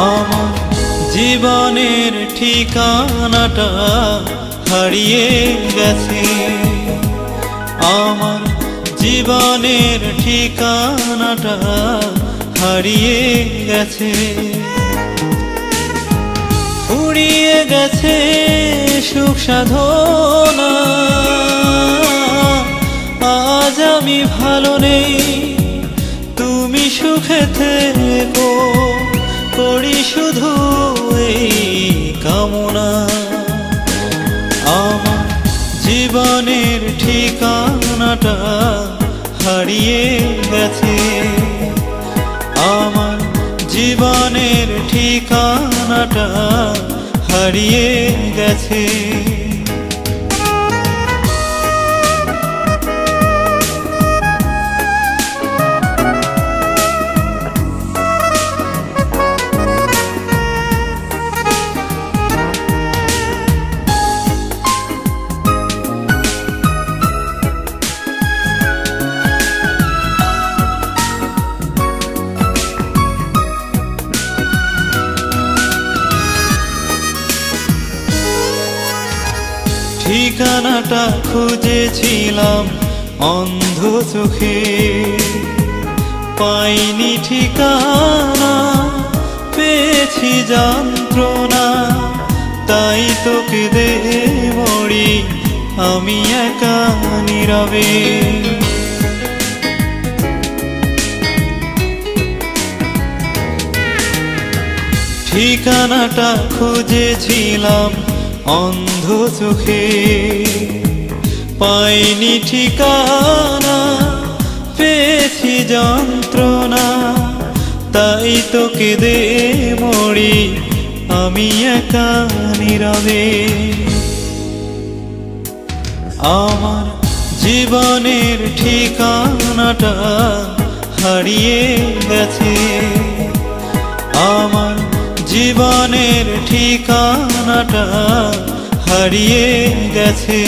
আমার জীবনের ঠিকানাটা হারিয়ে গেছে। আমার জীবনের ঠিকানাটা হারিয়ে গেছে। ফুরিয়ে গেছে সুখ সাধনা, আজ আমি ভালো নেই, তুমি সুখে থেকো, করি শুধু এই কামনা। আমার জীবনের ঠিকানাটা হারিয়ে গেছে। আমার জীবনের ঠিকানাটা হারিয়ে গেছে। ঠিকানাটা খুঁজেছিলাম অন্ধ চোখে, পাইনি ঠিকানা, পেয়েছি যন্ত্রণা, তাই তোকে দে মরি আমি একা নীরবে। ঠিকানাটা খুঁজেছিলাম অন্ধ চোখে, পাইনি ঠিকানা, পেয়েছি যন্ত্রণা, তাই তোকে দে মরি আমি একা নীরবে। আমার জীবনের ঠিকানাটা হারিয়ে গেছে। আমার জীবনের ঠিকানাটা হারিয়ে গেছে।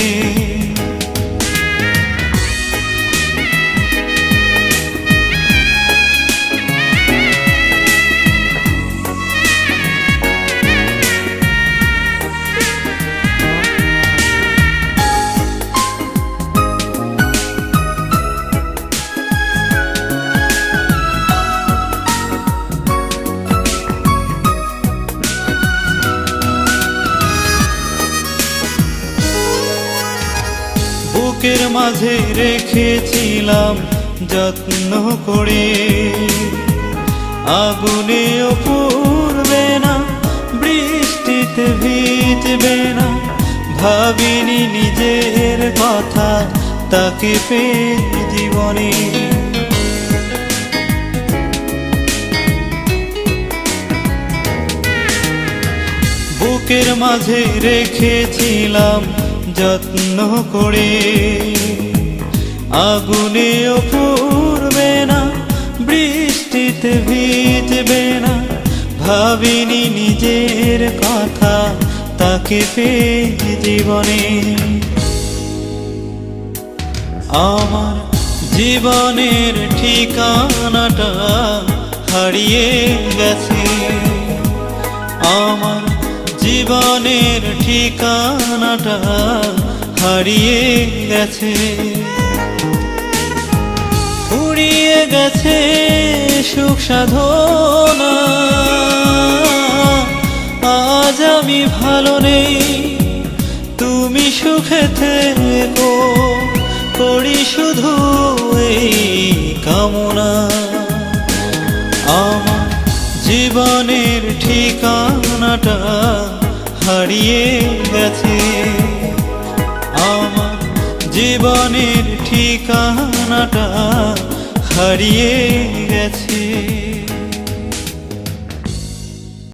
বুকের মাঝে রেখেছিলাম যত্ন করে, আগুনেও পুড়বে না, বৃষ্টিতে ভিজবে না, ভাবিনি নিজের কথা তাকে পেয়ে জীবনে। বুকের মাঝে রেখেছিলাম যত্ন করে, আগুনেও পুড়বে না, বৃষ্টিতে ভিজবে না, ভাবিনি নিজের কথা তাকে পেয়ে জীবনে। আমার জীবনের ঠিকানাটা হারিয়ে গেছে। আমার জীবনের ঠিকানাটা হারিয়ে গেছে। ফুরিয়ে গেছে সুখ সাধনা, আজ আমি ভালো নেই, তুমি সুখে থেকো, করি শুধু এই কামনা। আমার জীবনের ঠিকানাটা হারিয়ে গেছে। আমার জীবনের ঠিকানাটা হারিয়ে গেছে।